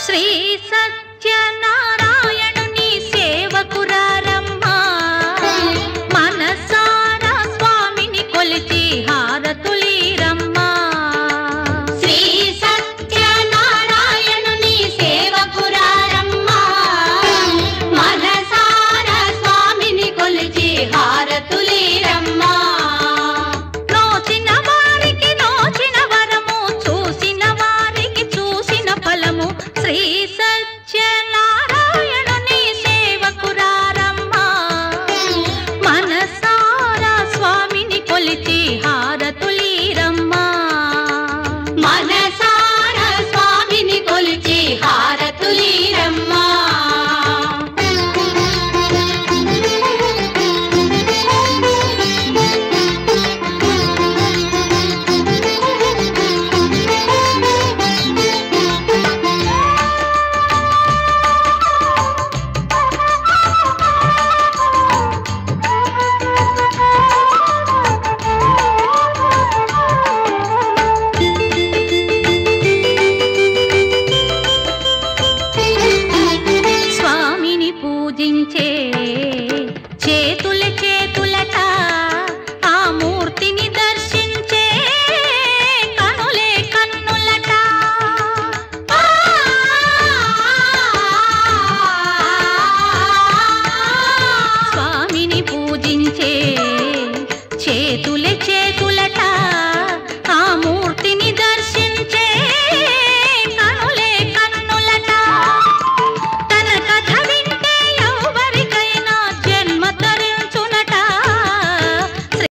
శ్రీ సత్యనారాయణుని సేవకురారమ్మా మనసారా స్వామిని కొలిచి హారతులీరమ్మా శ్రీ సత్యనారాయణుని సేవకురారమ్మా మనసారా స్వామిని కొలిచి హారతులీరమ్మా నోచిన వారికి నోచిన వరము చూసిన వారికి చూసిన ఫలము శ్రీ